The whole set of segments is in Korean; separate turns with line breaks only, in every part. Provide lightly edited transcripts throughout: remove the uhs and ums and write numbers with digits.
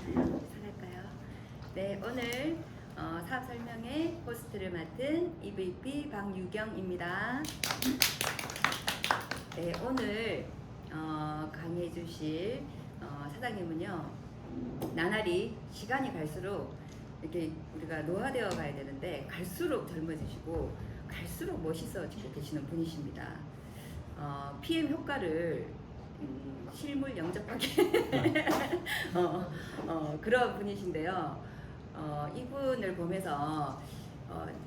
시작할까요? 네, 오늘 사업 설명회 호스트를 맡은 EVP 박유경입니다. 네, 오늘 강의해 주실 사장님은요, 나날이 시간이 갈수록 이렇게 우리가 노화되어 가야 되는데 갈수록 젊어지시고 갈수록 멋있어지고 계시는 분이십니다. PM 효과를 실물 영접하게 그런 분이신데요. 이분을 보면서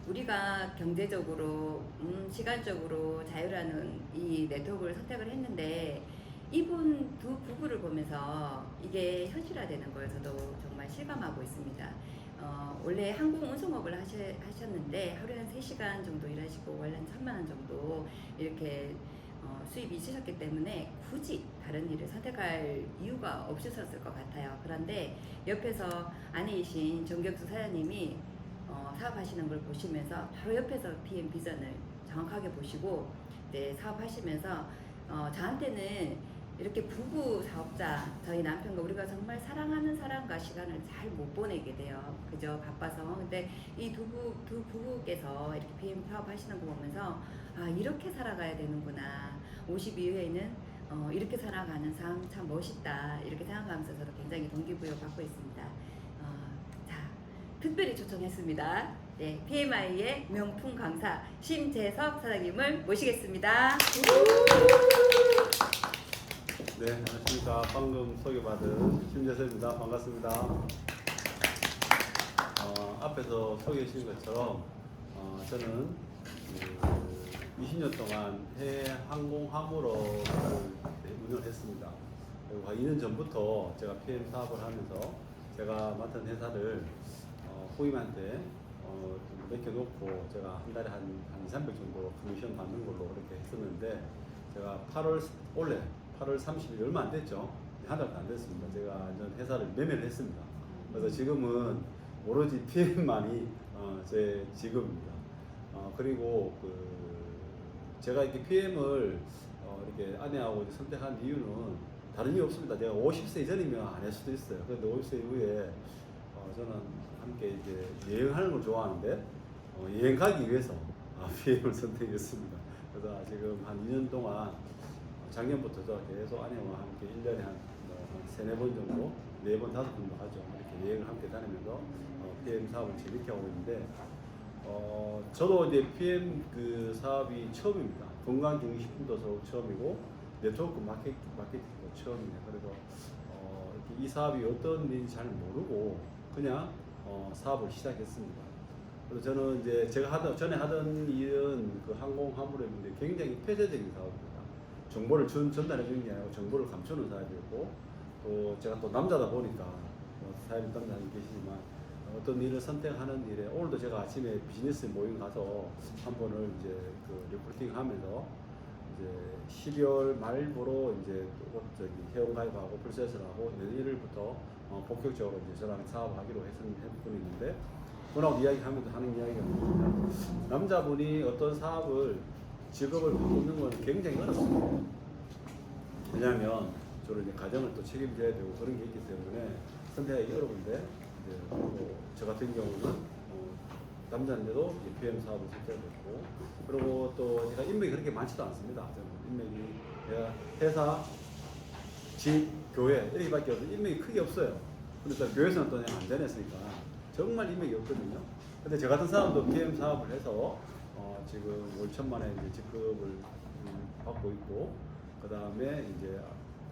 우리가 경제적으로, 시간적으로 자유라는 이 네트워크를 선택을 했는데 이분 두 부부를 보면서 이게 현실화되는 걸 저도 정말 실감하고 있습니다. 원래 항공 운송업을 하셨는데 하루에 한 3시간 정도 일하시고 원래 한 1,000만 원 정도 이렇게 수입이 있으셨기 때문에 굳이 다른 일을 선택할 이유가 없으셨을 것 같아요. 그런데 옆에서 아내이신 정경수 사장님이 사업하시는 걸 보시면서 바로 옆에서 PM 비전을 정확하게 보시고 사업하시면서 저한테는 이렇게 부부 사업자, 저희 남편과 우리가 정말 사랑하는 사람과 시간을 잘 못 보내게 돼요. 그죠? 바빠서. 근데 이 두 부부께서 이렇게 PM 사업 하시는 거 보면서, 아, 이렇게 살아가야 되는구나. 50 이후에는 이렇게 살아가는 삶 참 멋있다. 이렇게 생각하면서 저도 굉장히 동기부여 받고 있습니다. 자, 특별히 초청했습니다. 네, PMI의 명품 강사 심재석 사장님을 모시겠습니다.
네, 안녕하십니까. 방금 소개받은 심재석입니다. 반갑습니다. 앞에서 소개해 주신 것처럼 저는 20년 동안 해외 항공 화물업을 운영을 했습니다. 그리고 2년 전부터 제가 PM 사업을 하면서 제가 맡은 회사를 후임한테 맡겨놓고 제가 한 달에 한 200, 300 정도 커미션 받는 걸로 그렇게 했었는데 제가 올해 8월 30일 얼마 안 됐죠. 한 달도 안 됐습니다. 제가 회사를 매매를 했습니다. 그래서 지금은 오로지 PM만이 제 직업입니다. 그리고 제가 이렇게 PM을 이렇게 아내하고 선택한 이유는 다른 이유 없습니다. 제가 50세 이전이면 안 할 수도 있어요. 그런데 50세 이후에 저는 함께 이제 여행하는 걸 좋아하는데 여행 가기 위해서 PM을 선택했습니다. 그래서 지금 한 2년 동안 작년부터 계속 아내와 함께 1년에 한 3, 4번 정도, 4번, 5번도 가죠. 이렇게 여행을 함께 다니면서 PM 사업을 재밌게 하고 있는데, 저도 이제 PM 사업이 처음입니다. 건강기능식품도 처음이고, 네트워크 마케팅도 처음이에요. 그래서 이 사업이 어떤 일인지 잘 모르고 그냥 사업을 시작했습니다. 그래서 저는 이제 제가 전에 하던 일은 항공 화물업인데 굉장히 폐쇄적인 사업입니다. 정보를 전달해 주는 게 아니고 정보를 감추는 사업이었고, 또 제가 또 남자다 보니까 사회를 담당하고 계시지만 어떤 일을 선택하는 일에 오늘도 제가 아침에 비즈니스 모임 가서 한 번을 이제 리포팅 하면서 이제 12월 말부로 이제 회원가입하고 프로세스를 하고 내년 1일부터 본격적으로 이제 저랑 사업하기로 했던 있는데 그분하고 이야기하면서 하는 이야기가 뭐냐면 남자분이 어떤 사업을 직업을 바꾸는 건 굉장히 어렵습니다. 왜냐하면 저는 이제 가정을 또 책임져야 되고 그런 게 있기 때문에 선택하기 어려운데 저 같은 경우는 남자인데도 PM 사업을 선택했고 그리고 또 제가 인맥이 그렇게 많지도 않습니다. 인맥이 제가 회사, 집, 교회 이렇게밖에 없어요. 인맥이 크게 없어요. 근데 또 교회에서는 또 안 다녔으니까 정말 인맥이 없거든요. 근데 저 같은 사람도 PM 사업을 해서 지금 월 1,000만 원 직급을 받고 있고, 그 다음에 이제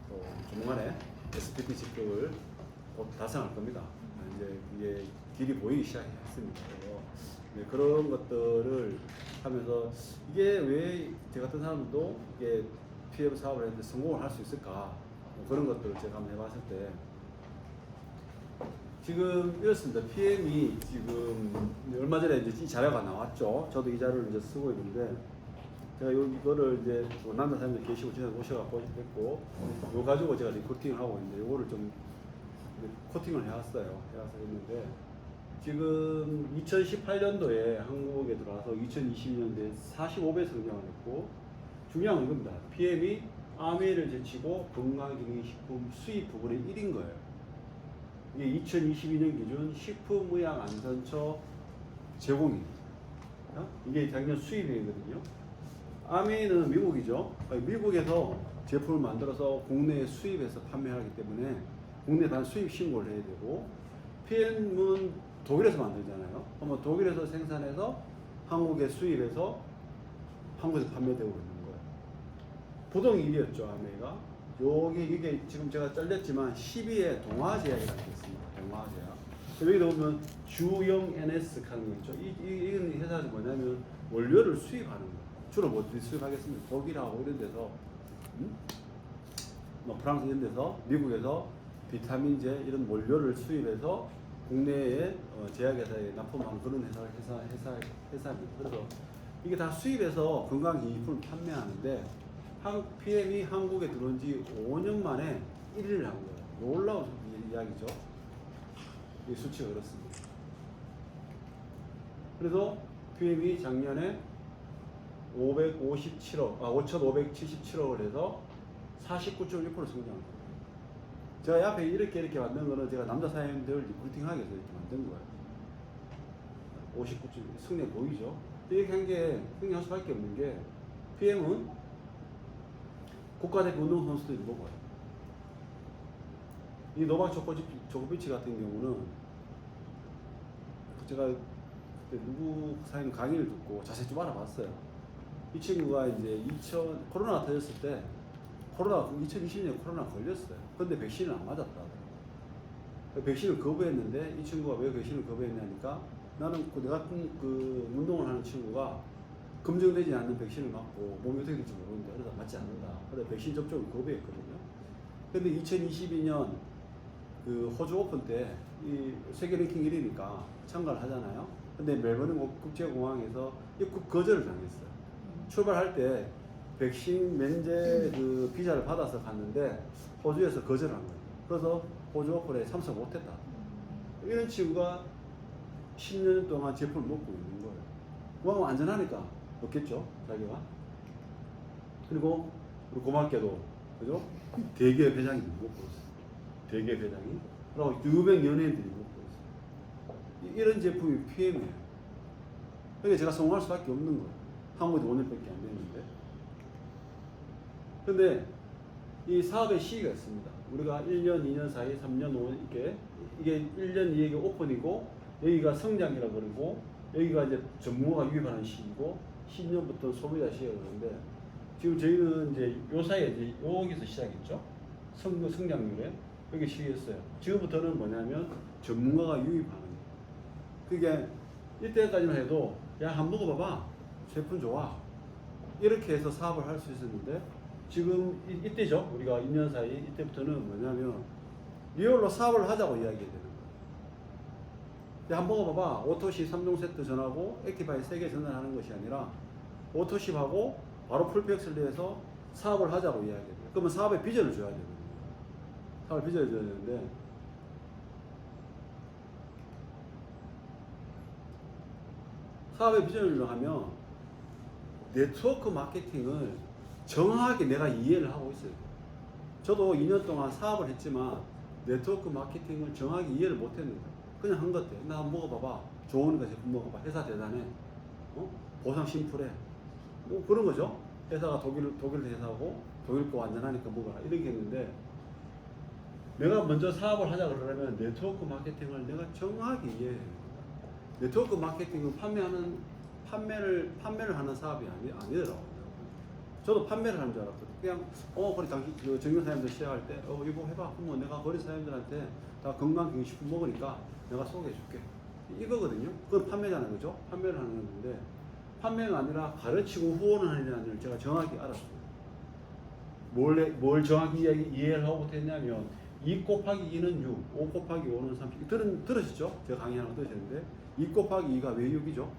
또 조만간에 SPT 직급을 곧 달성할 겁니다. 이제 이게 길이 보이기 시작했습니다. 그래서 그런 것들을 하면서 이게 왜 저 같은 사람도 이게 PM 사업을 했는데 성공을 할 수 있을까? 그런 것들을 제가 한번 해봤을 때 지금 이렇습니다. PM이 지금 얼마 전에 이제 이 자료가 나왔죠. 저도 이 자료를 이제 쓰고 있는데 제가 이거를 이제 남자 사람들 계시고 전에 오셔갖고 했고 이거 가지고 제가 리코팅을 하고 있는데 이거를 좀 코팅을 해왔어요. 해와서 했는데 지금 2018년도에 한국에 들어와서 2020년도에 45배 성장을 했고 중요한 건 이겁니다. PM이 아메이를 제치고 건강기능식품 수입 부분의 1인 거예요. 이게 2022년 기준 식품의약안전처 제공입니다. 이게 작년 수입이거든요. 아메이는 미국이죠. 미국에서 제품을 만들어서 국내에 수입해서 판매하기 때문에 국내 단 수입 신고를 해야 되고, PM은 독일에서 만들잖아요. 그러면 독일에서 생산해서 한국에 수입해서 한국에서 판매되고 있는 거예요. 부동 1위였죠, 아메이가. 여기 이게 지금 제가 잘렸지만 10위에 동아제약이라는 게 있습니다. 동아제약. 여기도 보면 주영 NS 하는 거 있죠. 이 회사는 뭐냐면 원료를 수입하는 거예요. 주로 뭐 수입하겠습니까? 독일하고 이런 데서, 뭐 프랑스 이런 데서, 미국에서 비타민제 이런 원료를 수입해서 국내에 제약회사에 납품하는 그런 회사입니다. 그래서 이게 다 수입해서 건강기기품을 판매하는데, PM이 한국에 들어온 지 5년 만에 1위를 한 거예요. 놀라운 이야기죠. 이 수치가 그렇습니다. 그래서 PM이 작년에 5,577억을 해서 49.1% 성장합니다. 제가 앞에 이렇게 만든 거는 제가 남자 사장님들 리크루팅하기 위해서 이렇게 만든 거예요. 59점 승리 보이죠? 이렇게 한 게 승리할 수밖에 없는 게, PM은 국가대표 운동선수들이 먹어요. 이 노박 조코비치 같은 경우는 제가 그때 누구 사장님 강의를 듣고 자세히 좀 알아봤어요. 이 친구가 이제 코로나가 터졌을 때, 2020년에 코로나 걸렸어요. 근데 백신을 안 맞았다. 백신을 거부했는데, 이 친구가 왜 백신을 거부했냐니까, 나는 내 같은 운동을 하는 친구가 검증되지 않는 백신을 맞고 몸이 어떻게 될지 모르는데, 그래서 맞지 않는다. 그래서 백신 접종을 거부했거든요. 근데 2022년 호주 오픈 때 이 세계 랭킹 1위니까 참가를 하잖아요. 근데 멜버른 국제공항에서 입국 거절을 당했어요. 출발할 때 백신 면제 비자를 받아서 갔는데 호주에서 거절을 한 거예요. 그래서 호주 오픈에 참석 못했다. 이런 친구가 10년 동안 제품을 먹고 있는 거예요. 뭐 안전하니까 먹겠죠, 자기가. 그리고 고맙게도, 그죠? 대기업 회장이 먹고 있어요. 대기업 회장이. 그리고 유명 연예인들이 먹고 있어요. 이런 제품이 PM이에요. 그러니까 제가 성공할 수밖에 없는 거예요. 한국에 5년밖에 안 됐는데. 근데 이 사업의 시기가 있습니다. 우리가 1년, 2년 사이, 3년, 5년, 이게 1년, 2년이 오픈이고, 여기가 성장이라고 그러고, 여기가 이제 전문가가 유입하는 시기고, 10년부터 소비자 시기가 그러는데, 지금 저희는 이제 요 사이에 이제 여기서 시작했죠. 성장률에. 여기 시기였어요. 지금부터는 뭐냐면 전문가가 유입하는 거예요. 그게 이때까지만 해도, 야, 한번 먹어봐봐. 제품 좋아. 이렇게 해서 사업을 할 수 있었는데, 지금 이때죠. 우리가 2년 사이, 이때부터는 뭐냐면 리얼로 사업을 하자고 이야기해야 되는 거예요. 야, 한번 먹어봐봐. 오토시 3종 세트 전하고 액티바이 3개 전환하는 것이 아니라 오토십하고 바로 풀백스를 해서 사업을 하자고 이야기해야 돼요. 그러면 사업의 비전을 줘야 되거든요. 사업의 비전을 줘야 되는데, 사업의 비전을 하면 네트워크 마케팅을 정확하게 내가 이해를 하고 있어요. 저도 2년 동안 사업을 했지만 네트워크 마케팅을 정확히 이해를 못했는데, 그냥 한 것 같아. 나 한번 먹어봐봐. 좋은 거 제품 먹어봐. 회사 대단해. 보상 심플해. 뭐 그런 거죠. 회사가 독일 회사고 독일 거 완전하니까 먹어라. 이렇게 했는데, 내가 먼저 사업을 하자 그러려면 네트워크 마케팅을 내가 정확히 이해해야 됩니다. 네트워크 마케팅은 판매를 하는 사업이 아니더라고요. 저도 판매를 하는 줄 알았거든요. 그냥 그래 당신 정경 사장님들 시작할 때 이거 해봐. 그러면 내가 거리 사장님들한테 다 건강기능식품 먹으니까 내가 소개해줄게. 이거거든요. 그건 판매잖아요, 그죠? 판매를 하는 건데, 판매가 아니라 가르치고 후원을 하는 일을 제가 정확히 알았어요. 뭘 정확히 이해를 하고 못했냐면 2 곱하기 2는 6, 5 곱하기 5는 30. 들으셨죠? 제가 강의 하나 들으셨는데 2 곱하기 2가 왜 6이죠?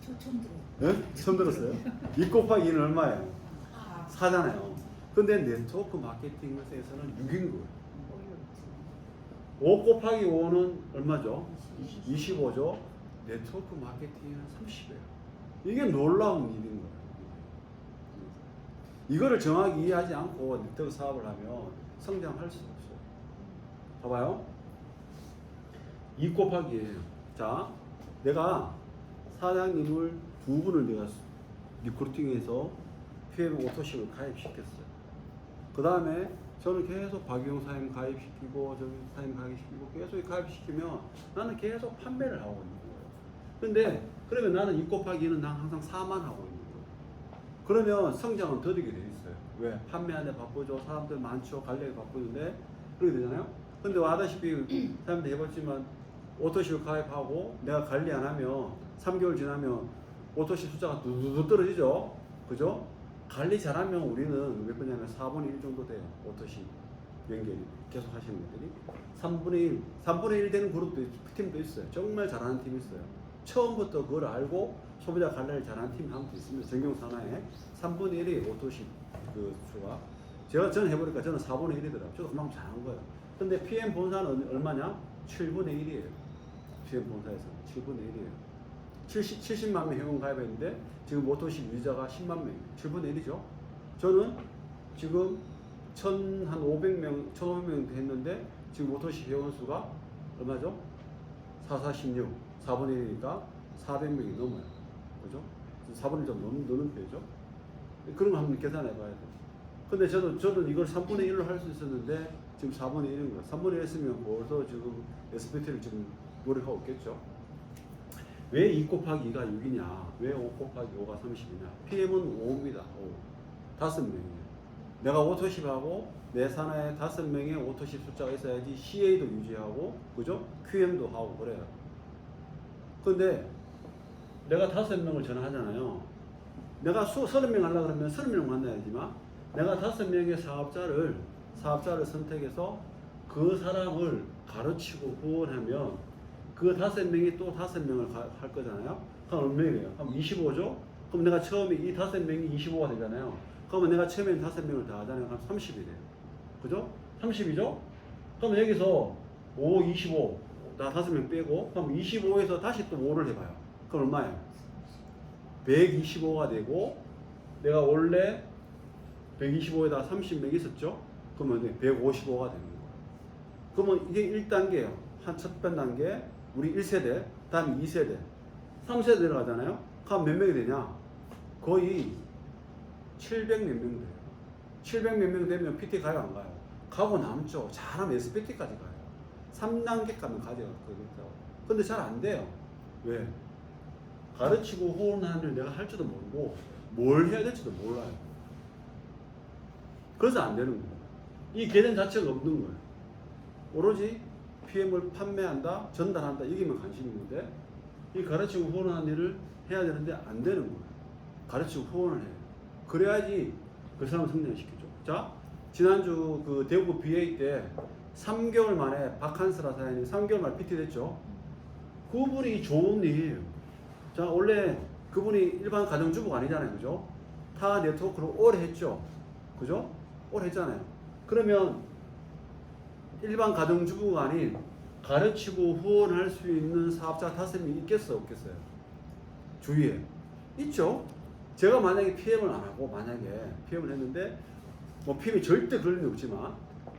저 처음 들어요.
네? 처음 들었어요? 2 곱하기 2는 얼마예요? 4잖아요. 근데 네트워크 마케팅에서는 6인 거예요. 5 곱하기 5는 얼마죠? 25죠. 네트워크 마케팅은 30이에요. 이게 놀라운 일인 거예요. 이거를 정확히 이해하지 않고 네트워크 사업을 하면 성장할 수 없어요. 봐봐요. 2 곱하기 1. 자, 내가 사장님을 두 분을 내가 리크루팅해서 PM 오토십을 가입시켰어요. 그 다음에 저는 계속 박용 사장님 가입시키고 저기 사장님 가입시키고 계속 가입시키면 나는 계속 판매를 하고 있는 거예요. 근데 그러면 나는 2 곱하기 2는 난 항상 4만 하고 있는 거예요. 그러면 성장은 더디게 돼 있어요. 왜? 판매하는데 바쁘죠. 사람들 많죠. 관리에 바쁘는데 그렇게 되잖아요. 근데 아다시피 사람들 해봤지만 오토십 가입하고 내가 관리 안 하면 3개월 지나면 오토십 숫자가 두두두 떨어지죠. 그죠? 관리 잘하면 우리는 몇 번이냐면 4분의 1 정도 돼요. 오토십 연결이 계속 하시는 분들이 3분의 1 되는 그룹도 팀도 있어요. 정말 잘하는 팀이 있어요. 처음부터 그걸 알고 소비자 관리를 잘하는 팀 한 분 있습니다. 전경산하에 3분의 1이 오토십 그 수가 저는 해보니까 저는 4분의 1이더라고요. 저도 그만큼 잘한 거예요. 근데 PM 본사는 얼마냐? 7분의 1이에요. PM 본사에서 7분의 1이에요. 70만 명 회원 가입했는데 지금 오토십 유저가 10만 명, 7분의 1이죠. 저는 지금 1,500명 했는데 지금 오토십 회원 수가 얼마죠? 446, 4분의 1이니까 400명이 넘어요. 그죠? 4분의 1 좀 넘는 편이죠. 그런 거 한번 계산해 봐야 돼요. 근데 저는 이걸 3분의 1로 할 수 있었는데 지금 4분의 1인 거예요. 3분의 1 했으면 벌써 지금 SPT를 지금 노력하고 있겠죠. 왜 2 곱하기 2가 6이냐? 왜 5 곱하기 5가 30이냐? PM은 5입니다. 5. 5명이에요. 내가 오토십하고 내 산하에 5명의 오토십 숫자가 있어야지 CA도 유지하고, 그죠? QM도 하고 그래요. 근데 내가 5명을 전화하잖아요. 내가 30명 하려고 그러면 30명 만나야지만 내가 5명의 사업자를 선택해서 그 사람을 가르치고 후원하면 그 5명이 또 5명을 할 거잖아요. 그럼 얼마예요? 그럼 25죠? 그럼 내가 처음에 이 5명이 25가 되잖아요. 그러면 내가 처음에 5명을 다 하잖아요. 그럼 30이 돼요. 그죠? 30이죠? 그럼 여기서 5, 25, 나 5명 빼고, 그럼 25에서 다시 또 5를 해봐요. 그럼 얼마예요? 125가 되고, 내가 원래 125에다 30명 있었죠? 그러면 155가 되는 거예요. 그러면 이게 1단계예요. 첫 단계, 우리 1세대, 다음에 2세대, 3세대 들어가잖아요? 그럼 몇 명이 되냐? 거의 700 몇 명 돼요. 700 몇 명 되면 PT 가요, 안 가요? 가고 남죠. 잘하면 SPT까지 가요. 3단계 가면 가져갔거든요. 근데 잘 안 돼요. 왜? 가르치고 후원하는 일 내가 할지도 모르고 뭘 해야 될지도 몰라요. 그래서 안 되는 거예요. 이 개념 자체가 없는 거예요. 오로지 PM을 판매한다, 전달한다, 여기만 관심이 있는데 이 가르치고 후원하는 일을 해야 되는데 안 되는 거예요. 가르치고 후원을 해요. 그래야지 그 사람을 성장시키죠. 자, 지난주 그 대구 BA 때 3개월 만에 박한스라 사장님이 3개월 만에 PT 됐죠. 그분이 좋은 일이에요. 자, 원래 그분이 일반 가정주부가 아니잖아요. 그죠? 타 네트워크를 오래 했죠. 그죠? 오래 했잖아요. 그러면 일반 가정주부가 아닌 가르치고 후원할 수 있는 사업자 5명이 있겠어요? 없겠어요? 주위에. 있죠? 제가 만약에 PM을 안 하고 만약에 PM을 했는데 뭐 PM이 절대 그럴 리 없지만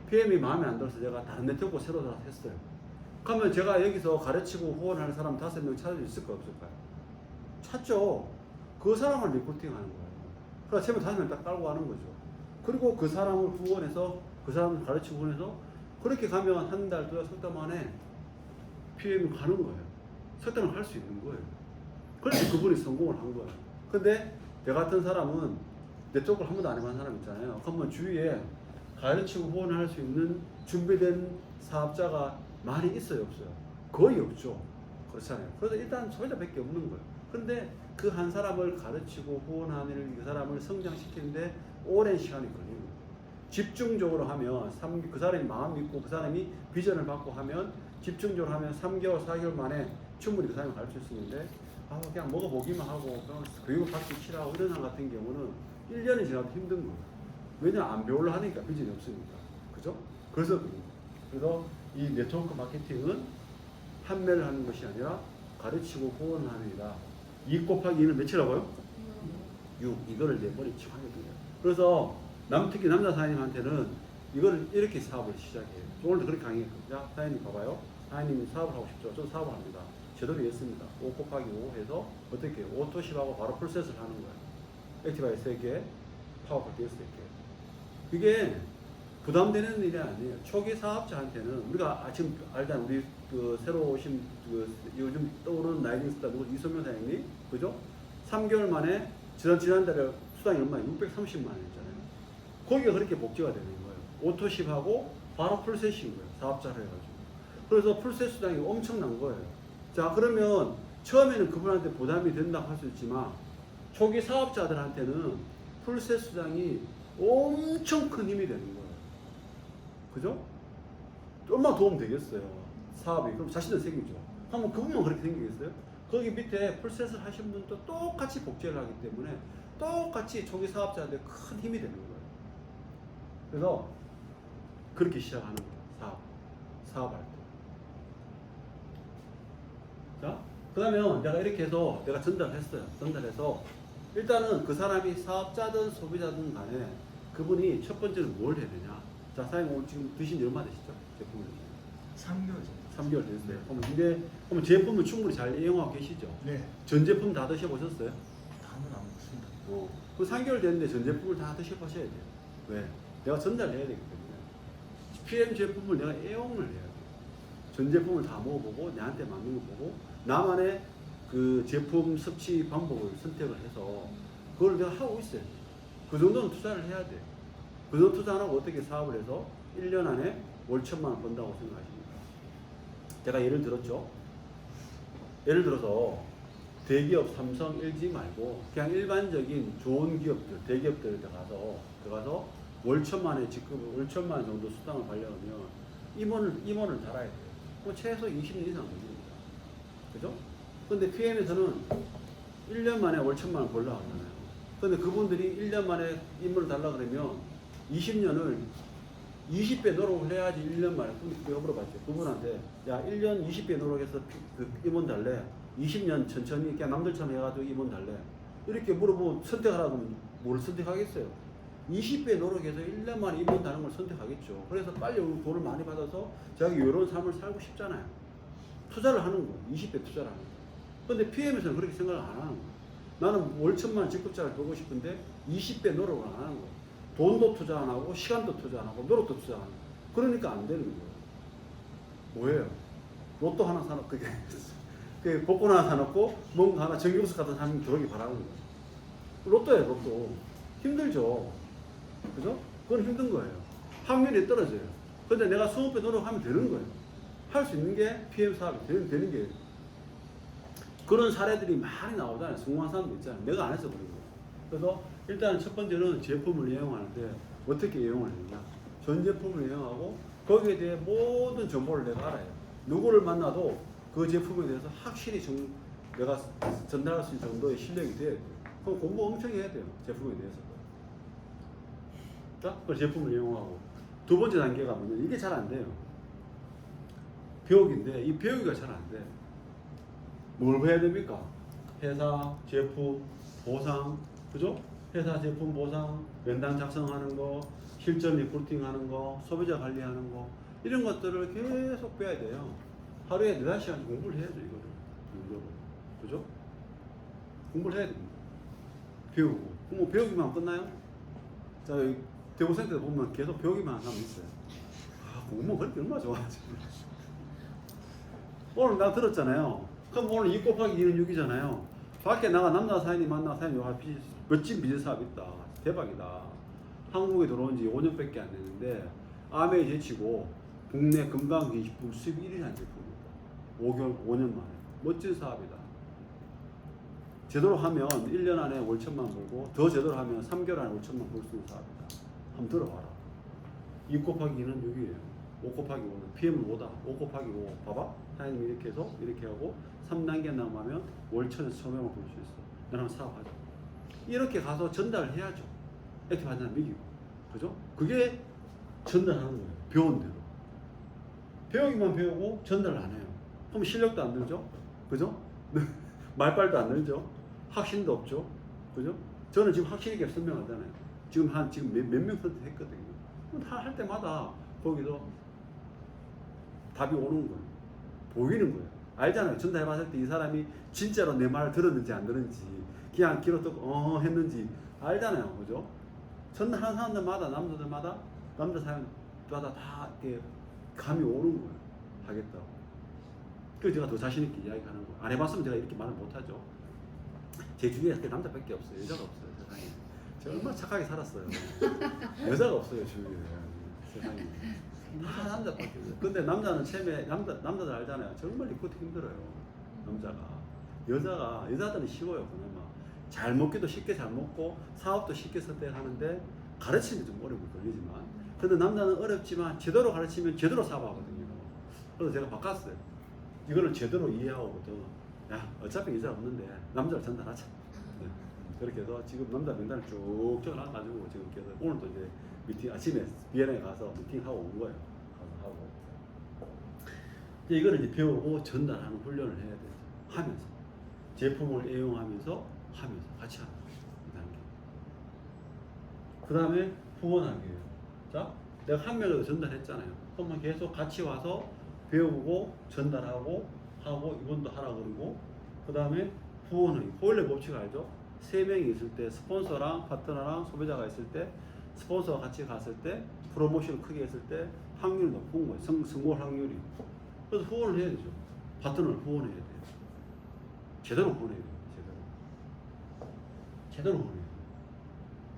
PM이 마음에 안 들어서 제가 다른 네트워크 새로 들어서 했어요. 그러면 제가 여기서 가르치고 후원하는 사람 5명 찾을 수 있을까요? 없을까요? 찾죠. 그 사람을 리크루팅 하는 거예요. 그래서 처음에 5명 딱 깔고 가는 거죠. 그리고 그 사람을 후원해서 그 사람을 가르치고 후원해서 그렇게 가면 한 달, 두 달, 석 달 만에 PM이 가는 거예요. 석 달을 할 수 있는 거예요. 그래서 그분이 성공을 한 거예요. 근데 내 같은 사람은 네트워크를 한 번도 안 해본 사람 있잖아요. 그러면 주위에 가르치고 후원을 할 수 있는 준비된 사업자가 많이 있어요, 없어요? 거의 없죠. 그렇잖아요. 그래서 일단 소비자밖에 없는 거예요. 근데 그 한 사람을 가르치고 후원하는 그 사람을 성장시키는데 오랜 시간이 걸리는 거예요. 집중적으로 하면 그 사람이 마음 믿고 그 사람이 비전을 받고 하면 집중적으로 하면 3개월, 4개월 만에 충분히 그 사람을 가르칠 수 있는데 그냥 먹어보기만 하고 교육을 받기 싫어하고 이런 사람 같은 경우는 1년이 지나도 힘든 거예요. 왜냐면 안 배우려 하니까 비전이 없으니까. 그죠? 그래서 이 네트워크 마케팅은 판매를 하는 것이 아니라 가르치고 후원하는 일이다. 2 곱하기 2는 몇이라고요? 6. 이거를 내 머리에 집어넣어야 돼요. 그래서 특히 남자 사장님한테는 이걸 이렇게 사업을 시작해요. 오늘도 그렇게 강의했거든요. 자, 사장님 봐봐요. 사장님이 사업을 하고 싶죠. 저도 사업을 합니다. 제대로 했습니다. 5 곱하기 5 해서 어떻게 해요? 오토십하고 바로 풀셋을 하는 거예요. 액티바이 3개, 파워풀 DS 3개. 그게 부담되는 일이 아니에요. 초기 사업자한테는 우리가 지금 알잖아. 우리 그 새로 오신 그 요즘 떠오르는 라이징 스타 누구 이소명 사장님, 그죠? 3개월 만에 지난달에 수당이 얼마예요? 630만 원이잖아요. 거기가 그렇게 복지가 되는 거예요. 오토십하고 바로 풀셋인 거예요. 사업자를 해가지고. 그래서 풀셋 수당이 엄청난 거예요. 자, 그러면 처음에는 그분한테 부담이 된다고 할 수 있지만 초기 사업자들한테는 풀셋 수당이 엄청 큰 힘이 되는 거예요. 그죠? 얼마나 도움 되겠어요. 사업이. 그럼 자신들 생기죠. 한번 그분만 그렇게 생기겠어요? 거기 밑에 풀셋을 하신 분도 똑같이 복제를 하기 때문에 똑같이 초기 사업자한테 큰 힘이 되는 거예요. 그래서 그렇게 시작하는 거예요. 사업할 때. 자, 그러면 내가 이렇게 해서 내가 전달했어요. 전달해서 일단은 그 사람이 사업자든 소비자든 간에 그분이 첫 번째는 뭘 해야 되냐. 자, 사장님 오늘 지금 드신 지 얼마 되시죠? 제품을.
3개월 정도.
3개월 됐어요. 그럼 제품을 충분히 잘 이용하고 계시죠?
네.
전 제품 다 드셔보셨어요?
다는 안 먹습니다.
그 3개월 됐는데 전 제품을 다 드셔보셔야 돼요. 왜? 내가 전달해야 되기 때문에. PM 제품을 내가 애용을 해야 돼요. 전 제품을 다 먹어보고 나한테 맞는 거 보고 나만의 그 제품 섭취 방법을 선택을 해서 그걸 내가 하고 있어요. 그 정도는 투자를 해야 돼요. 그 정도 투자 안 하고 어떻게 사업을 해서 1년 안에 월 1,000만 원 번다고 생각하십니까? 제가 예를 들었죠. 예를 들어서 대기업 삼성, LG 말고 그냥 일반적인 좋은 기업들, 대기업들 들어가서 월 1,000만 원의 직급을 월 1,000만 원 정도 수당을 받려면 임원을 달아야 돼요. 그럼 최소 20년 이상 걸립니다. 그죠? 근데 PM에서는 1년 만에 월 1,000만 원 벌려고 하잖아요. 근데 그분들이 1년 만에 임원을 달라 그러면 20년을 20배 노력을 해야지 1년 만에. 근데 그거 물어봤죠. 그분한테 야 1년 20배 노력해서 그 임원 달래. 20년 천천히 그냥 남들처럼 해가지고 임원 달래. 이렇게 물어보면 선택하라고 하면 뭘 선택하겠어요? 20배 노력해서 1년 만에 임원 다는 걸 선택하겠죠. 그래서 빨리 돈을 많이 받아서 자기 이런 삶을 살고 싶잖아요. 투자를 하는 거, 20배 투자를 하는 거. 근데 PM에서는 그렇게 생각을 안 하는 거야. 나는 월 1,000만 원 직급자를 보고 싶은데 20배 노력을 안 하는 거야. 돈도 투자 안 하고 시간도 투자 안 하고 노력도 투자 안 하고. 그러니까 안 되는 거예요. 뭐예요? 로또 하나 사놓고 그게 복권 하나 사놓고 뭔가 하나 정기보석 같은 사람이 들어오기 바라는 거예요. 로또예요, 로또. 힘들죠. 그죠? 그건 힘든 거예요. 확률이 떨어져요. 근데 내가 20배 노력하면 되는 거예요. 할 수 있는 게 PM 사업이 되는 게 그런 사례들이 많이 나오잖아요. 성공한 사람도 있잖아요. 내가 안 해서 그런 거예요. 그래서 일단 첫 번째는 제품을 이용하는데 어떻게 이용을 하느냐. 전 제품을 이용하고 거기에 대해 모든 정보를 내가 알아요. 누구를 만나도 그 제품에 대해서 확실히 내가 전달할 수 있는 정도의 실력이 돼야 돼요. 그럼 공부 엄청 해야 돼요. 제품에 대해서. 자, 그 제품을 이용하고 두 번째 단계가 뭐냐면 이게 잘 안 돼요. 배우기인데 이 배우기가 잘 안 돼. 뭘 해야 됩니까? 회사, 제품, 보상, 그죠? 회사, 제품, 보상, 면담 작성하는 거, 실전 리포팅하는 거, 소비자 관리하는 거 이런 것들을 계속 배워야 돼요. 하루에 4-5시간 공부를 해야죠, 이거를. 그죠? 공부를 해야 됩니다. 배우고. 그럼 뭐 배우기만 하면 끝나요? 자, 여기 대구센터에 보면 계속 배우기만 하면 있어요. 아, 공부만 그렇게 얼마나 좋아하지. 오늘 나 들었잖아요. 그럼 오늘 2 곱하기 2는 6이잖아요. 밖에 나가 남자 사장님 만나 사장님 와 멋진 비즈니스 사업 있다. 대박이다. 한국에 들어온 지 5년밖에 안 됐는데 아메이 제치고 국내 건강기식품 수입 1위라는 제품입니다. 5년 만에. 멋진 사업이다. 제대로 하면 1년 안에 월 1,000만 벌고 더 제대로 하면 3개월 안에 월 1,000만 벌 수 있는 사업이다. 한번 들어봐라. 2 곱하기 2는 6이에요. 5 곱하기 5는 PM은 5다. 5 곱하기 5. 봐봐. 사장님이 이렇게 해서 이렇게 하고 3단계 남으면 월 1,000에서 1,500만 벌 수 있어. 나랑 사업하자. 이렇게 가서 전달을 해야죠. 이렇게 받는 사람 믿기고. 그죠? 그게 전달하는 거예요. 배운 대로. 배우기만 배우고 전달을 안 해요. 그럼 실력도 안 늘죠? 그죠? 말빨도 안 늘죠? 확신도 없죠? 그죠? 저는 지금 확실하게 설명하잖아요. 지금 몇 명 선택했거든요. 할 때마다 거기도 답이 오는 거예요. 보이는 거예요. 알잖아요. 전달해봤을 때 이 사람이 진짜로 내 말을 들었는지 안 들었는지, 그냥 귀로 듣고 했는지 알잖아요. 그죠? 전달하는 사람들마다, 남자들마다, 남자 사람마다 다 이렇게 감이 오는 거예요. 하겠다고. 그래서 제가 더 자신있게 이야기하는 거예요. 안 해봤으면 제가 이렇게 말을 못하죠. 제 주위에 남자밖에 없어요. 여자가 없어요. 세상에. 제가 얼마나 착하게 살았어요. 여자가 없어요. 주위에. 세상에. 다 남자밖에 없어요. 근데 남자는 처음에 남자들 알잖아요. 정말 리크루트 힘들어요. 남자가. 여자들은 쉬워요. 그나마. 잘 먹기도 쉽게 잘 먹고 사업도 쉽게 선택하는데 가르치는 게 좀 어려움이 걸리지만, 근데 남자는 어렵지만 제대로 가르치면 제대로 사업하거든요. 그래서 제가 바꿨어요. 이거를 제대로 이해하고부터, 야 어차피 여자 없는데 남자를 전달하자. 네. 그렇게 해서 지금 남자 명단을 쭉 적어놔가지고 지금 계속 오늘도 이제 미팅, 아침에 비엔나에 가서 미팅하고 온 거예요. 가서 하고. 이제 이거를 이제 배우고 전달하는 훈련을 해야 되죠. 하면서. 제품을 애용하면서 같이 하는 거예요. 이 단계. 그 다음에 후원하기예요. 자, 내가 한 명을 전달했잖아요. 그러면 계속 같이 와서 배우고 전달하고 하고 이분도 하라 그러고, 그 다음에 후원하기. 호일러 법칙 알죠? 3명이 있을 때, 스폰서랑 파트너랑 소비자가 있을 때, 스폰서가 같이 갔을 때, 프로모션을 크게 했을 때 확률이 높은 거예요. 성공 확률이. 그래서 후원을 해야 되죠. 파트너를 후원해야 돼요. 제대로 후원해야 돼요. 제대로 후원해야 돼요.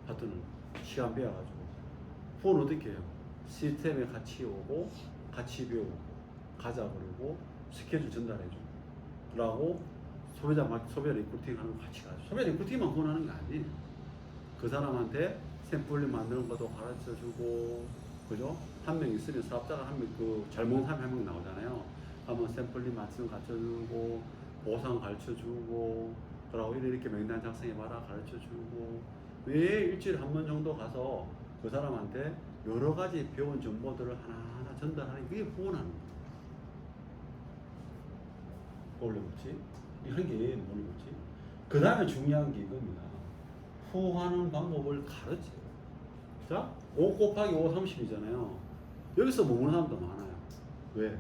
파트너를 시간 배워가지고. 후원 어떻게 해요? 시스템에 같이 오고 같이 배우고 가자 그러고 스케줄 전달해줘 라고 소비자 리크루팅 하는 거 같이 가죠. 소비자 리크루팅만 후원하는 게 아니에요. 그 사람한테 샘플링 만드는 것도 가르쳐주고, 그죠? 한 명 있으면 사업자가 한 명, 잘 먹는 사람이 한 명 나오잖아요. 한번 샘플링 맞추는 거 가르쳐주고, 보상 가르쳐주고, 그러고 이렇게 명단 작성해봐라 가르쳐주고, 왜 일주일에 한 번 정도 가서 그 사람한테 여러 가지 배운 정보들을 하나하나 전달하는 게 후원하는 거예요. 원래 그렇지? 이런 게 뭐는 거지? 그 다음에 중요한 게 이겁니다. 후원하는 방법을 가르쳐요. 자, 5 곱하기 5, 30이잖아요. 여기서 모르는 사람도 많아요. 왜?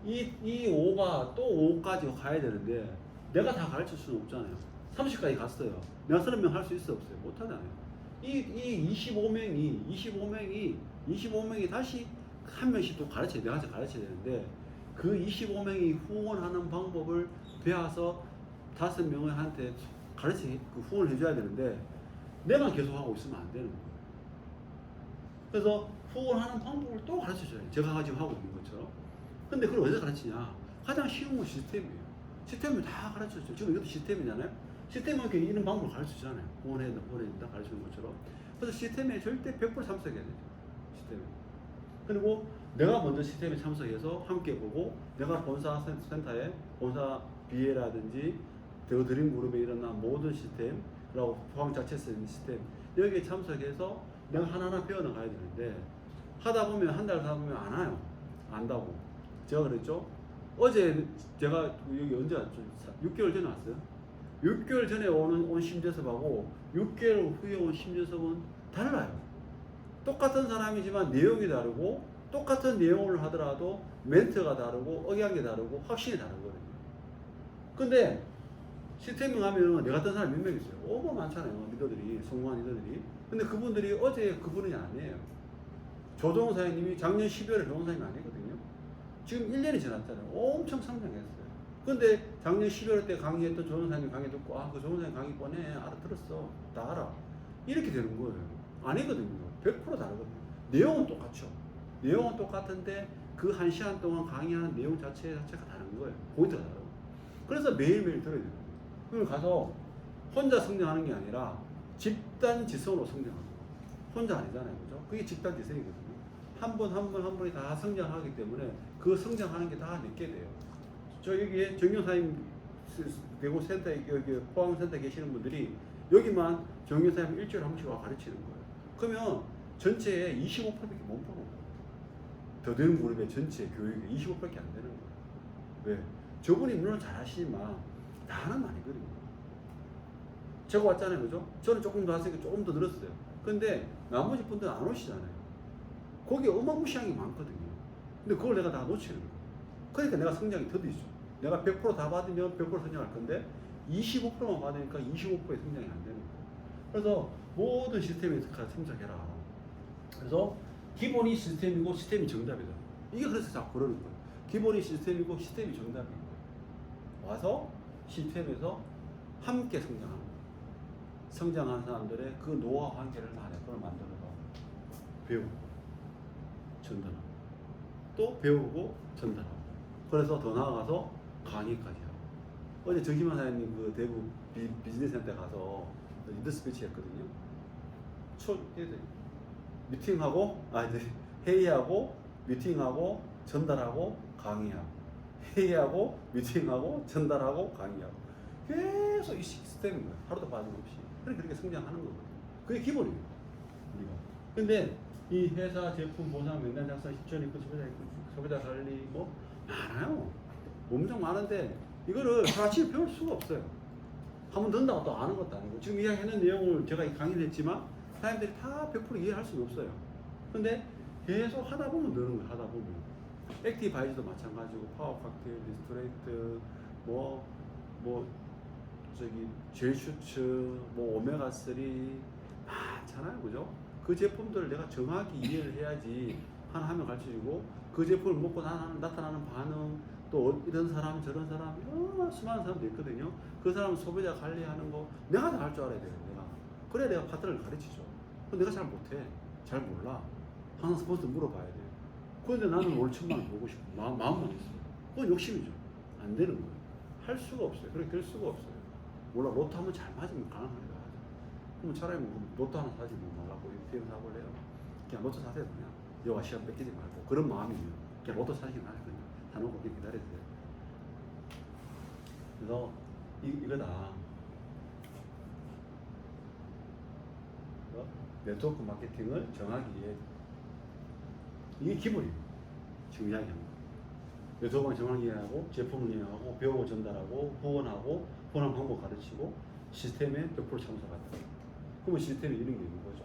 이 5가 또 5까지 가야 되는데 내가 다 가르칠 수는 없잖아요. 30까지 갔어요. 내가 30명 할 수 있어 없어요? 못하잖아요. 이 25명이 다시 한 명씩 또 내가 가르쳐야 되는데, 그 25명이 후원하는 방법을 배워서 5명한테 후원을 해줘야 되는데, 내만 계속 하고 있으면 안 되는 거예요. 그래서 후원하는 방법을 또 가르쳐줘요. 제가 지금 하고 있는 것처럼. 근데 그걸 어디서 가르치냐? 가장 쉬운 건 시스템이에요. 시스템을 다 가르쳐줘요. 지금 이것도 시스템이잖아요. 시스템은 이렇게 이런 방법을 가르쳐주잖아요. 후원해야 된다 가르치는 것처럼. 그래서 시스템에 절대 100% 참석해야 되죠. 시스템에. 그리고 내가 먼저 시스템에 참석해서 함께 보고, 내가 본사 센터에 본사 BA라든지 더 드림 그룹에 일어난 모든 시스템, 그리고 포항 자체 시스템, 여기에 참석해서 내가 하나하나 배워나가야 되는데, 하다 보면 한 달 하다 보면 안 와요. 안다고. 제가 그랬죠. 어제 제가 여기 언제 왔죠? 6개월 전에 왔어요. 6개월 전에 온 심재섭하고 6개월 후에 온 심재섭은 달라요. 똑같은 사람이지만 내용이 다르고, 똑같은 내용을 하더라도 멘트가 다르고 억양이 다르고 확실히 다르거든요. 근데 시스템ing 하면 내 같은 사람이 몇 명 있어요. 너무 많잖아요. 리더들이, 성공한 리더들이. 근데 그분들이 어제 그분이 아니에요. 조정호 사장님이 작년 12월에 조정호 사장님이 아니거든요. 지금 1년이 지났잖아요. 엄청 성장했어요. 근데 작년 12월 때 강의했던 조정호 사장님 강의 듣고, 그 조정호 사장님 강의 뻔해. 알아들었어. 다 알아. 이렇게 되는 거예요. 아니거든요. 100% 다르거든요. 내용은 똑같죠. 내용은 똑같은데 그 1시간 동안 강의하는 내용 자체가 다른 거예요. 포인트가 다르고. 그래서 매일매일 들어야 돼요. 그럼 가서 혼자 성장하는 게 아니라 집단 지성으로 성장하는 거예요. 혼자 아니잖아요. 그죠? 그게 집단 지성이거든요. 한 분이 다 성장하기 때문에 그 성장하는 게 다 내게 돼요. 저 여기에 정용사님 대구 센터에, 여기 포항 센터에 계시는 분들이 여기만 정용사님 일주일에 한 번씩 와 가르치는 거예요. 그러면 전체의 25%밖에 못 보는 거예요. 더드림 그룹의 전체 교육의 25%밖에 안 되는 거예요. 왜? 저분이 물론 잘하시지만 다는 아니거든요. 제가 왔잖아요. 그죠? 저는 조금 더 하시니까 조금 더 늘었어요. 근데 나머지 분들은 안 오시잖아요. 거기에 어마무시한 게 많거든요. 근데 그걸 내가 다 놓치는 거예요. 그러니까 내가 성장이 더디죠. 내가 100% 다 받으면 100% 성장할 건데 25%만 받으니까 25%의 성장이 안 되는 거예요. 그래서 모든 시스템에서 생각해라. 그래서 기본이 시스템이고 시스템이 정답이다. 이게 그래서 자꾸 그러는 거예요. 기본이 시스템이고 시스템이 정답인 거예요. 와서 시스템에서 함께 성장하는 거예요. 성장한 사람들의 그 노하우 관계를 다 그걸 만들어서 배우고 전달하고 또 배우고 전달하고 그래서 더 나아가서 강의까지 하고 어제 정희만 사장님 그 대구 비즈니스 센터 가서 리더 스피치 했거든요. 미팅하고 이제 회의하고 미팅하고 전달하고 강의하고 회의하고 미팅하고 전달하고 강의하고 계속 이 시스템인 거예요. 하루도 빠짐없이. 그렇게 성장하는 거거든요. 그게 기본이에요. 우리가. 근데 이 회사 제품 보상 명단 작성 실전 있고 소비자 관리 뭐 많아요. 엄청 많은데 이거를 하나씩 배울 수가 없어요. 한번 넣는다고 또 아는 것도 아니고 지금 이야기하는 내용을 제가 강의를 했지만 사람들이 다 100% 이해할 수는 없어요. 근데 계속 하다 보면 느는 거예요. 하다 보면 액티브 바이즈도 마찬가지고 파워 칵테일, 리스토레이트 저기 젤 슈츠 뭐 오메가 3 많잖아요. 그죠? 그 제품들을 내가 정확히 이해를 해야지 하나 가르쳐주고 그 제품을 먹고 나타나는 반응 또 이런 사람 저런 사람 수많은 사람도 있거든요. 그 사람 소비자 관리하는 거 내가 다 할 줄 알아야 돼요. 내가 그래야 내가 파트너를 가르치죠. 근데 내가 잘 못해. 잘 몰라. 항상 스폰서 물어봐야 돼요. 그런데 나는 올 1,000만 보고 싶고 마음만 있어요. 그건 욕심이죠. 안 되는 거예요. 할 수가 없어요. 그렇게 될 수가 없어요. 몰라 로또 한번 잘 맞으면 가능합니다. 그럼 차라리 뭐 로또 하나 사지 뭐 말라고 UPM 사볼래요? 그냥 로또 사세요. 그냥 여와 시간 뺏기지 말고 그런 마음이면 그냥 로또 사시긴 하세요. 그냥 다 놓고 그냥 기다려주세요. 그래서 이거다. 네트워크 마케팅을 정확히 이해해. 이게 기본이에요. 지금 이야기하는 거. 네트워크를 정확히 이해하고 제품을 이해하고 배우고 전달하고 후원하고 후원하는 방법 가르치고 시스템에 100% 참석한다. 그러면 시스템에 이런 게 있는 거죠.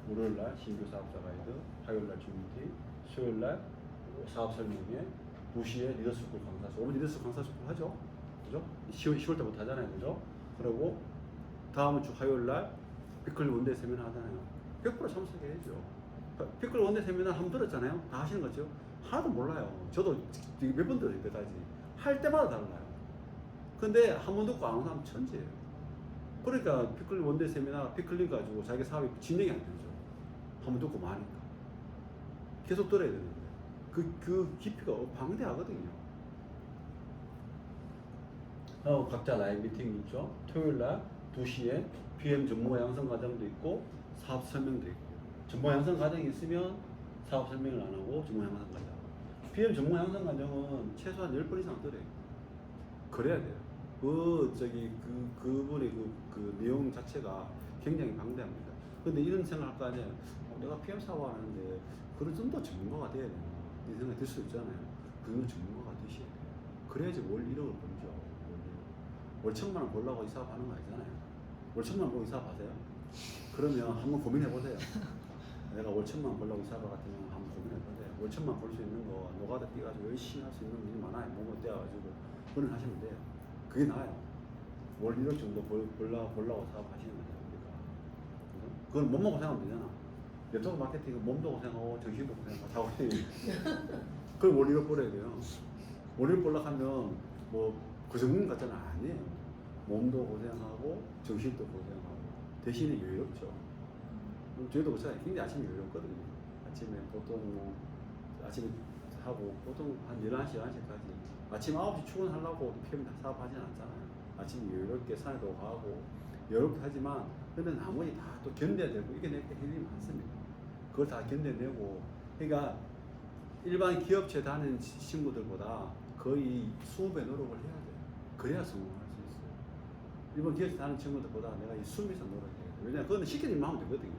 월요일날 신규 사업자 가이드, 화요일날 주민티, 수요일날 사업 설명회, 2시에 리더스쿨 강사 수업. 오늘 리더스쿨 강사 수업 하죠. 그죠? 10월 때부터 하잖아요. 그죠? 그리고 다음 주 화요일날 피클 원데이 세미나 하잖아요. 100% 참석해야죠. 피클 원데이 세미나 한번 들었잖아요. 다 하시는 거죠? 하나도 몰라요. 저도 몇 번 들어요. 그까지 할 때마다 달라요. 근데 한 번 듣고 아는 사람 천재예요. 그러니까 피클 원데이 세미나 피클링 가지고 자기 사업이 진행이 안 되죠. 한 번 듣고 마니까 계속 들어야 되는데 그 깊이가 방대하거든요. 각자 라이브 미팅이 있죠. 토요일날 2시에 PM 전문가 양성 과정도 있고 사업 설명도 있고 전문가 양성 과정이 있으면 사업 설명을 안 하고 전문가 양성 과정. PM 전문가 양성 과정은 최소한 10번 이상 들어요. 그래야 돼요. 그분의 그 내용 자체가 굉장히 방대합니다. 근데 이런 생각할 거 아니에요. 내가 PM 사업 하는데 그런 정도 전문가가 돼야 되나? 이 생각이 들 수 있잖아요. 그 정도 전문가가 되셔야 돼요. 그래야지 월 1억을 벌죠. 월 1,000만 원 벌라고 이 사업 하는 거 아니잖아요. 월 1,000만 원 벌고 이 사업 하세요? 그러면 한번 고민해 보세요. 내가 월 1,000만 원 벌라고 이 사업 같으면 한번 고민해 보세요. 월 1,000만 원 벌 수 있는 거 노가다 뛰가지고 열심히 할 수 있는 일이 많아요. 몸을 떼어가지고 그런 하시면 돼요. 그게 나아요. 월 1억 정도 벌라고 사업하시는 거잖아요. 그건 몸만 고생하면 되잖아. 네트워크 마케팅은 몸도 고생하고 정신도 고생하고 다 고생해요. 그걸 월 1억 벌어야 돼요. 월 1억 벌려고 하면 뭐 그 정도 같잖아. 아니에요. 몸도 고생하고 정신도 고생하고 대신에 여유롭죠. 저희도 그렇잖아요. 굉장히 아침에 여유롭거든요. 아침에 보통 아침에 하고 보통 한 11시, 11시까지 아침 9시 출근하려고 PM 사업하지는 않잖아요. 아침에 여유롭게 산에도 가고 여유롭게 하지만 근데 나머지 다 또 견뎌야 되고 이겨낼 때 힘이 많습니다. 그걸 다 견뎌내고 그러니까 일반 기업체 다니는 친구들보다 거의 20배 노력을 해야 돼요. 그래야 성공할 수 있어요. 일반 기업체 다니는 친구들보다 내가 이 20배 이상 노력해야 돼요. 왜냐면 그건 시키는 하면 되거든요.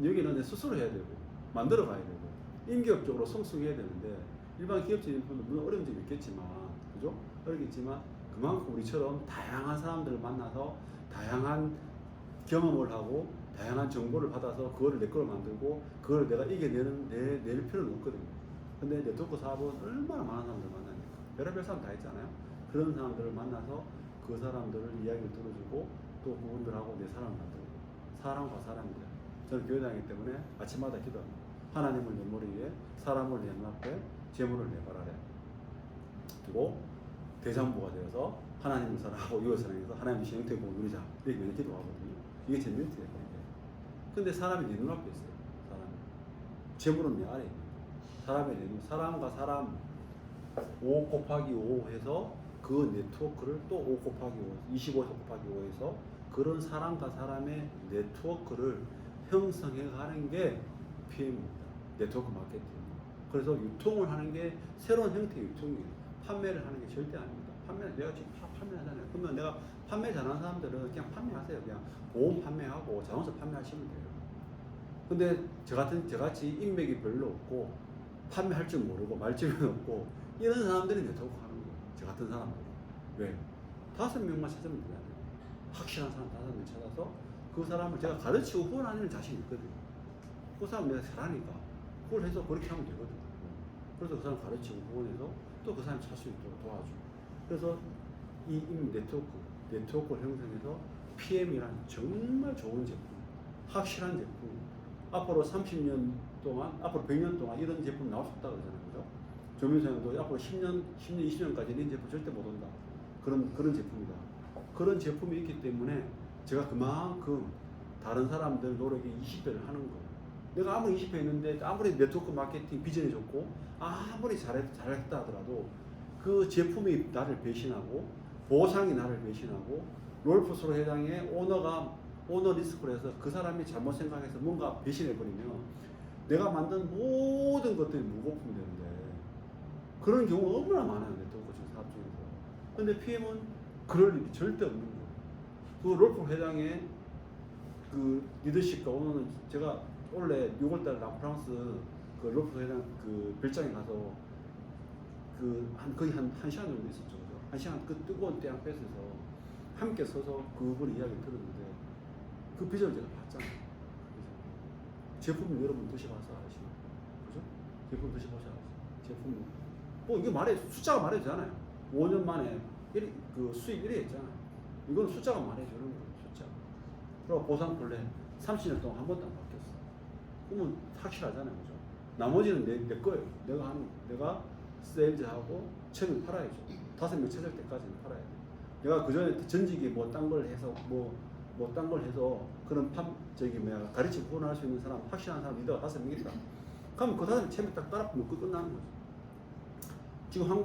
여기는 내 스스로 해야 되고 만들어 가야 되고 인격적으로 성숙해야 되는데 일반 기업체는 물론 어려운 점이 있겠지만 그죠? 어렵겠지만 그만큼 우리처럼 다양한 사람들을 만나서 다양한 경험을 하고 다양한 정보를 받아서 그거를 내 거로 만들고 그걸 내가 낼 필요는 없거든요. 근데 네트워크 사업은 얼마나 많은 사람들 만나니까 별의별 사람 다 있잖아요. 그런 사람들을 만나서 그 사람들을 이야기를 들어주고 또 그분들하고 내 사람을 만들고 사람과 사람이다. 저는 교회다니기 때문에 아침마다 기도합니다. 하나님을 내 머리 위에 사람을 내 눈앞에 재물을 내 발 아래 두고 대장부가 되어서 하나님을 사랑하고 이웃을 사랑해서 하나님 주신 형태복을 누리자. 이렇게 매일 기도하거든요. 이게 제 멘트예요. 근데 사람이 내 눈앞에 있어요. 사람이. 재물은 내 아래에 있는 거예요. 사람의 내 눈, 사람과 사람 5 곱하기 5 해서 그 네트워크를 또 5 곱하기 5, 25 곱하기 5 해서 그런 사람과 사람의 네트워크를 형성해 가는 게 PM입니다. 네트워크 마케팅. 그래서 유통을 하는 게 새로운 형태의 유통이에요. 판매를 하는 게 절대 아닙니다. 판매는 내가 지금 판매하잖아요. 그러면 내가 판매 잘하는 사람들은 그냥 판매하세요. 그냥 보험 판매하고 자동차 판매하시면 돼요. 근데 저같이 인맥이 별로 없고 판매할 줄 모르고 말줄이 없고 이런 사람들이 네트워크 하는 거예요. 저 같은 사람들. 왜? 5명만 찾으면 돼요. 확실한 사람 5명 찾아서 그 사람을 제가 가르치고 후원하는 자신이 있거든요. 그 사람 내가 잘하니까 그걸 해서 그렇게 하면 되거든요. 그래서 그 사람 가르치고 후원해서 또 그 사람 찾을 수 있도록 도와주고. 그래서 이 네트워크를 형성해서 PM이란 정말 좋은 제품, 확실한 제품. 앞으로 30년 동안, 앞으로 100년 동안 이런 제품 나올 수 없다고 그러잖아요. 그죠? 조민선도 앞으로 10년, 20년까지 이런 제품 절대 못 온다. 그런 제품이다. 그런 제품이 있기 때문에 제가 그만큼 다른 사람들 노력이 20배를 하는 거예요. 내가 아무리 20배 했는데 아무리 네트워크 마케팅 비전이 좋고 아무리 잘했다 하더라도 그 제품이 나를 배신하고 보상이 나를 배신하고 롤프스로 해당의 오너 리스크로 해서 그 사람이 잘못 생각해서 뭔가 배신해버리면 내가 만든 모든 것들이 무거품이 되는데 그런 경우가 얼마나 많아요. 네트워크 사업 중에서. 근데 PM은 그럴 일이 절대 없는 거예요. 그 롤프 회장의 그 리더십과 오너는 제가 원래 6월달 라프랑스 그 롤프 회장 그 별장에 가서 거의 한 시간 정도 있었죠. 그죠? 한 시간 그 뜨거운 태양 뺏어서 함께 서서 그분 이야기를 들었는데 그 비전을 제가 봤잖아요. 제품을 여러분 드셔봐서 아시나요? 그죠? 제품 드셔보셔서 제품 이게 숫자가 말해주잖아요. 5년 만에 그 수익 1위 했잖아요. 이건 숫자가 말해주는 거예요. 숫자. 그리고 보상 플랜 30년 동안 한 번도 안 바뀌었어. 그러면 확실하잖아요. 그죠? 나머지는 내 거예요. 내가 세일즈하고 처음에 팔아야죠. 5명 찾을 때까지는 팔아야 돼. 내가 그 전에 전직이 딴 걸 해서 딴 걸 해서 그런 가르치고 후원할 수 있는 사람, 확실한 사람 리더가 5명 있다. 그럼 그 5명 처음에 딱 따라붙으면 끝나는 거죠. 지금 한국